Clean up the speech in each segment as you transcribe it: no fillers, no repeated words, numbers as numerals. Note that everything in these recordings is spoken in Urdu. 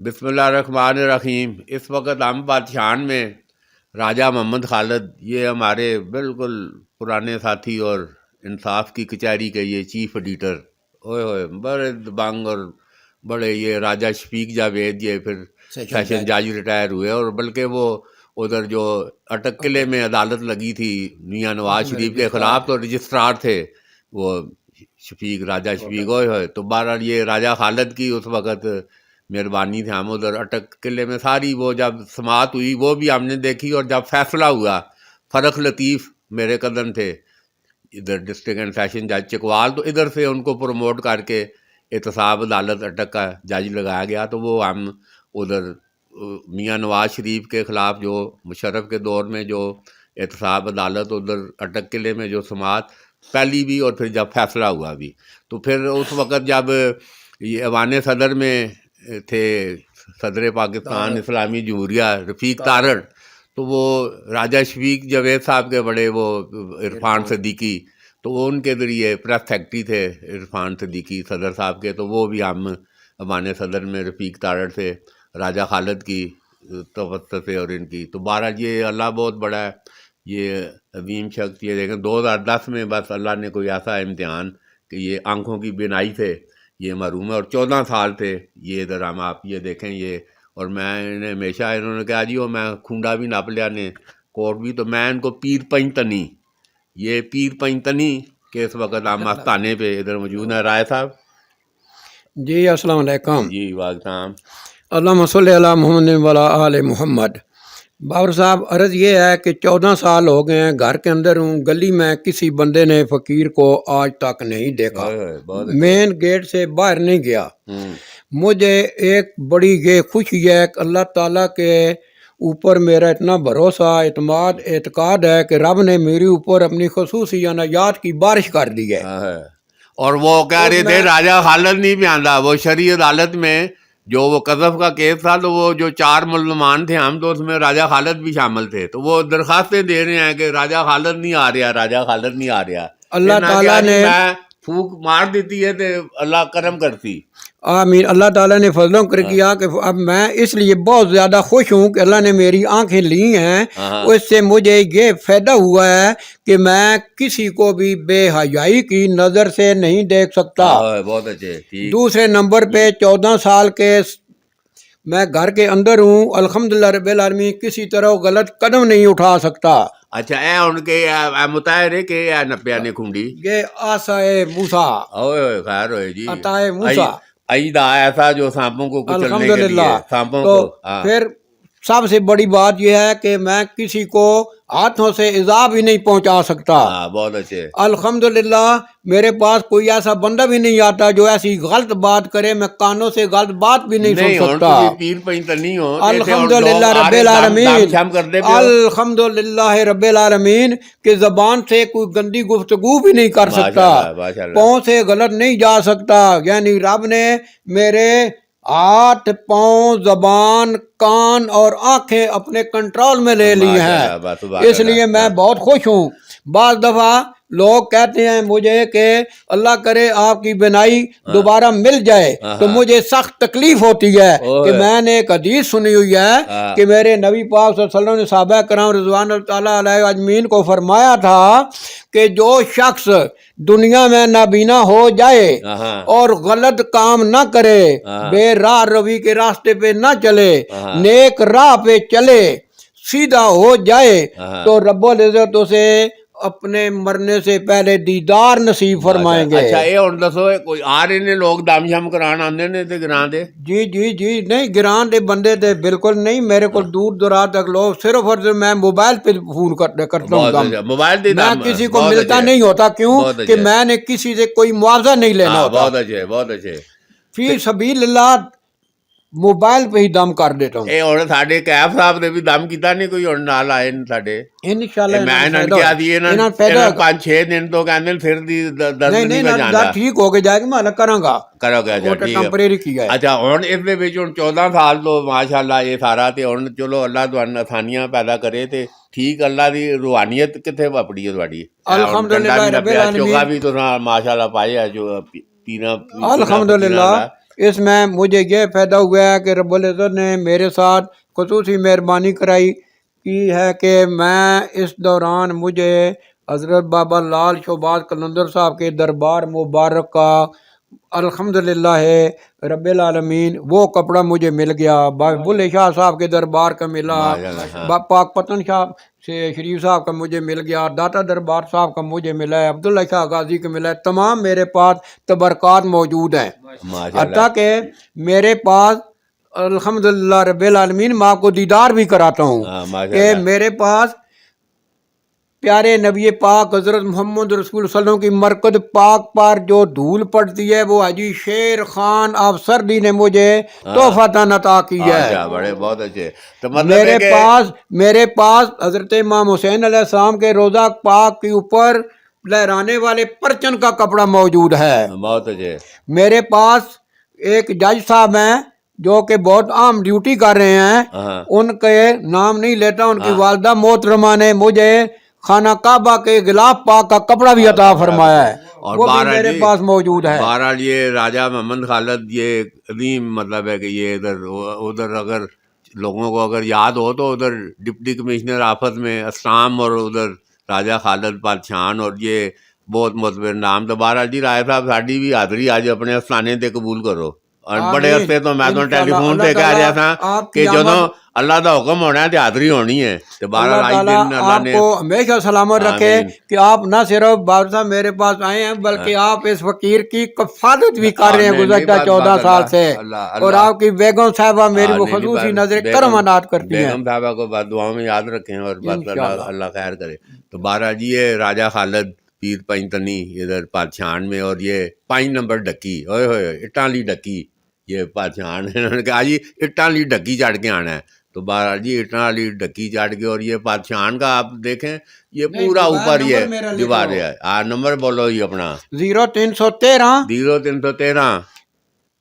بسم اللہ الرحمن الرحیم۔ اس وقت ہم بادشاہن میں راجہ محمد خالد، یہ ہمارے بالکل پرانے ساتھی اور انصاف کی کچہری کے یہ چیف ایڈیٹر، ہوئے ہوئے بڑے دبنگ، اور بڑے یہ راجہ شفیق جاوید، یہ پھر سیشن جج ریٹائر ہوئے، اور بلکہ وہ ادھر جو اٹک قلعے میں عدالت لگی تھی میاں نواز شریف کے خلاف، تو رجسٹرار تھے وہ شفیق، راجہ شفیق، ہوئے ہوئے۔ تو بہرحال یہ راجہ خالد کی اس وقت مہربانی تھی، ہم ادھر اٹک قلعے میں ساری وہ جب سماعت ہوئی وہ بھی ہم نے دیکھی، اور جب فیصلہ ہوا، فرق لطیف میرے قدم تھے ادھر ڈسٹرکٹ اینڈ سیشن جج چکوال، تو ادھر سے ان کو پروموٹ کر کے احتساب عدالت اٹک کا جج لگایا گیا۔ تو وہ ہم ادھر میاں نواز شریف کے خلاف جو مشرف کے دور میں جو احتساب عدالت ادھر اٹک قلعے میں جو سماعت پہلی بھی، اور پھر جب فیصلہ ہوا بھی، تو پھر اس وقت جب یہ ایوان صدر میں تھے صدر پاکستان اسلامی جمہوریہ رفیق تارڑ، تو وہ راجہ شفیق جاوید صاحب کے بڑے وہ عرفان صدیقی، تو وہ ان کے ذریعے پریس سیکرٹری تھے عرفان صدیقی صدر صاحب کے، تو وہ بھی ہم ایوان صدر میں رفیق تارڑ سے راجہ خالد کی توسط سے اور ان کی، تو بہرحال یہ اللہ بہت بڑا ہے، یہ عظیم شخص۔ یہ دیکھیں 2010 میں بس اللہ نے کوئی ایسا امتحان کہ یہ آنکھوں کی بینائی سے یہ محروم ہے، اور 14 سال تھے یہ ادھر ہم، آپ یہ دیکھیں یہ، اور میں نے ہمیشہ انہوں نے کہا جی وہ میں کھونڈا بھی ناپ لیا نے کوٹ بھی، تو میں ان کو پیر پنجتنی، یہ پیر پنجتنی کے اس وقت ہم آستانے پہ ادھر موجود ہیں۔ رائے صاحب جی السلام علیکم۔ جی وعلیکم۔ اللہم صلی علی محمد وعلی آل محمد۔ بابر صاحب، عرض یہ ہے کہ 14 سال ہو گئے ہیں گھر کے اندر ہوں، گلی میں کسی بندے نے فقیر کو آج تک نہیں دیکھا، مین گیٹ سے باہر نہیں گیا۔ مجھے ایک بڑی یہ خوشی ہے کہ اللہ تعالیٰ کے اوپر میرا اتنا بھروسہ، اعتماد، اعتقاد ہے کہ رب نے میرے اوپر اپنی خصوصی عنایات کی بارش کر دی ہے۔ اور وہ کہہ رہے تھے راجہ خالد نہیں پیاندا، وہ شرعی عدالت میں جو وہ قذف کا کیس تھا، تو وہ جو 4 ملزمان تھے ہم، تو اس میں راجہ خالد بھی شامل تھے، تو وہ درخواستیں دے رہے ہیں کہ راجہ خالد نہیں آ رہا، راجہ خالد نہیں آ رہا۔ اللہ تعالیٰ نے پھونک مار دیتی ہے تو اللہ کرم کرتی۔ آمین۔ اللہ تعالیٰ نے فضل و کرم کیا کہ اب میں اس لیے بہت زیادہ خوش ہوں کہ اللہ نے میری آنکھیں لی ہیں، اس سے مجھے یہ فائدہ ہوا ہے کہ میں کسی کو بھی بے حیائی کی نظر سے نہیں دیکھ سکتا۔ بہت اچھے۔ دوسرے نمبر پہ 14 سال کے میں گھر کے اندر ہوں، الحمدللہ رب العالمین، کسی طرح غلط قدم نہیں اٹھا سکتا۔ اچھا، اے ان کے مطالعے ہے کہ اے نپیا نے کھنڈی، یہ آسائے موسیٰ، اوئے خیر ہوئے جی، عطائے موسیٰ، عیدہ ایسا جو سانپوں کو کچلنے کے لیے، الحمدللہ۔ سانپوں تو کو۔ پھر سب سے بڑی بات یہ ہے کہ میں کسی کو ہاتھوں سے ایذا بھی نہیں پہنچا سکتا۔ بہت اچھے۔ الحمدللہ میرے پاس کوئی ایسا بندہ بھی نہیں آتا جو ایسی غلط بات کرے، میں کانوں سے غلط بات بھی نہیں سن سکتا۔ پیر پنجتنی ہو، الحمدللہ رب العالمین، الحمدللہ رب العالمین کہ زبان سے کوئی گندی گفتگو بھی نہیں کر سکتا، پاؤں سے غلط نہیں جا سکتا، یعنی رب نے میرے ہاتھ، پاؤں، زبان، کان اور آنکھیں اپنے کنٹرول میں لے لی ہیں، اس لیے میں بہت خوش ہوں۔ بعض دفعہ لوگ کہتے ہیں مجھے کہ اللہ کرے آپ کی بینائی دوبارہ مل جائے، تو مجھے سخت تکلیف ہوتی ہے کہ میں نے ایک حدیث سنی ہوئی ہے کہ میرے نبی پاک صلی اللہ علیہ وسلم نے صحابہ کرام رضوان اللہ تعالیٰ علیہ اجمعین کو فرمایا تھا کہ جو شخص دنیا میں نابینا ہو جائے اور غلط کام نہ کرے، بے راہ روی کے راستے پہ نہ چلے، نیک راہ پہ چلے، سیدھا ہو جائے، تو رب العزت اسے اپنے مرنے سے پہلے دیدار نصیب فرمائیں گے۔ اچھا، یہ اور دسو کوئی آ رہے نے لوگ دم شم کران آندے نے تے گراں دے؟ جی جی جی، نہیں گران دے بندے تے بالکل نہیں، میرے کو دور دراز تک لوگ صرف اور صرف میں موبائل پہ فون کرتا ہوں، موبائل دے میں کسی کو ملتا نہیں ہوتا، کیوں کہ میں نے کسی سے کوئی معاوضہ نہیں لینا ہوتا۔ بہت اچھے، بہت اچھے۔ فی سبیل اللہ موبائل پہ ہی دم کر دیتا ہوں۔ اے ہن ساڈے کیف صاحب نے بھی دم کیتا نہیں، کوئی ہن نال آئے نے ساڈے انشاءاللہ میں انہاں کیا دی انہاں 5-6 دن تو کہندے پھر دی درد نہیں جاندا، ٹھیک ہو کے جائے گا، میں کراں گا، کرو گا جا ٹھیک ہے، ٹیمپریری کیا ہے۔ اچھا ہن اس دے وچ ہن 14 سال تو ماشاءاللہ یہ سارا تے ہن چلو اللہ تانوں آسانیاں پیدا کرے تے ٹھیک، اللہ دی روحانیت کتھے اپڑی ہے تہاڈی؟ الحمدللہ رب العالمین، چوگا بھی تو ماشاءاللہ پایا جو پینا، الحمدللہ اس میں مجھے یہ فائدہ ہوا ہے کہ رب العزت نے میرے ساتھ خصوصی مہربانی کرائی کی ہے کہ میں اس دوران مجھے حضرت بابا لال شہباز قلندر صاحب کے دربار مبارک کا الحمدللہ رب العالمین وہ کپڑا مجھے مل گیا، بلے شاہ صاحب کے دربار کا ملا، پاک پتن شاہ سے شریف صاحب کا مجھے مل گیا، داتا دربار صاحب کا مجھے ملا ہے، عبداللہ شاہ غازی کا ملا ہے، تمام میرے پاس تبرکات موجود ہیں، حتیٰ کہ میرے پاس الحمدللہ رب العالمین میں آپ کو دیدار بھی کراتا ہوں کہ میرے پاس پیارے نبی پاک حضرت محمد رسول صلی اللہ علیہ وسلم کی مرکز پاک پر جو دھول پڑتی ہے وہ حاجی شیر خان افسردی نے مجھے تحفہ عطا کی ہے۔ بڑے بہت اچھے۔ میرے پاس حضرت امام حسین علیہ السلام کے روضہ پاک کے اوپر لہرانے والے پرچن کا کپڑا موجود ہے۔ بہت اچھے۔ میرے پاس ایک جج صاحب ہیں جو کہ بہت عام ڈیوٹی کر رہے ہیں، ان کے نام نہیں لیتا، ان کی والدہ محترمہ نے مجھے خانہ کعبہ کے غلاف پاک کا کپڑا بھی عطا فرمایا ہے، اور وہ بھی میرے پاس موجود ہے۔ بہرحال یہ راجہ محمد خالد یہ عظیم مطلب ہے کہ یہ ادھر اگر لوگوں کو اگر یاد ہو تو ادھر ڈپٹی کمشنر آفت میں اسلام اور ادھر راجہ خالد پادشاہان اور یہ بہت معتبر نام۔ تو بہرحال جی رائے صاحب ساڈی بھی حاضری آج اپنے افسانے تے قبول کرو، اور بڑے عرصے تو میں تو ٹیلی فون تے کہہ رہا تھا کہ جدوں اللہ دا حکم ہونا ہے تو حاضری ہونی ہے، تو بہرحال آپ کو ہمیشہ سلامت رکھے کہ آپ نہ صرف بابا صاحب میرے پاس آئے ہیں بلکہ آپ اس فقیر کی کفالت بھی کر رہے ہیں گزشتہ 14 سال سے، اور آپ کی بیگم صاحبہ میری وہ خصوصی نظر کرم عنایت کرتی ہیں۔ بیگم صاحبہ کو بس دعاؤں میں یاد رکھیں اور بس اللہ خیر کرے۔ تو بہرحال جی یہ راجہ خالد پیر پنجتنی ادھر پادشاہان میں، اور یہ 5 نمبر ڈکی، ہوئے ہوئے اٹاں لی ڈکی، یہ پادشاہان انہوں نے کہا جی اٹاں لی ڈکی چڑھ کے آنا ہے، تو بہرحال جی اٹاں والی ڈکی چڑھ کے، اور یہ پادشاہان کا آپ دیکھیں یہ پورا اوپر ہی ہے دیوار ہے۔ نمبر بولو جی اپنا 0313 0313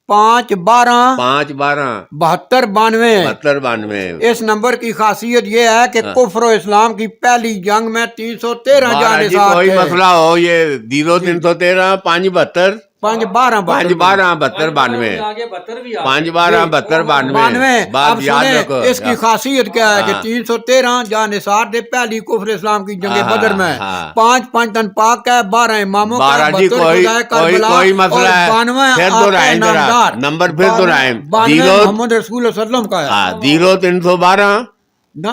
512 7292 7292۔ اس نمبر کی خاصیت یہ ہے کہ کفر و اسلام کی پہلی جنگ میں 313 جانے ساتھ کوئی مسئلہ ہو یہ 0313 572 512 72 92 512 72 92۔ اب سنیں اس کی خاصیت کیا ہے کہ 313 جانے ساتھ پہلی کفر اسلام کی جنگ بدر میں، 5 تن پاک کا ہے، 12 اماموں کا ہے، 72 کوئی مسئلہ ہے، پھر دہرائیں ذرا نمبر، پھر دہرائیں، محمد رسول اللہ صلی اللہ علیہ وسلم کا ہے 0312 نہ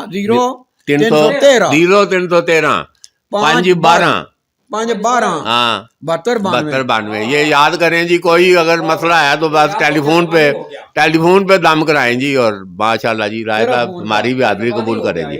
0313 512 ہاں 72 یہ یاد کریں جی۔ کوئی اگر مسئلہ ہے تو بس ٹیلی فون پہ دم کرائیں جی، اور ماشاء اللہ جی رائے صاحب ہماری بھی حاضری قبول کریں جی۔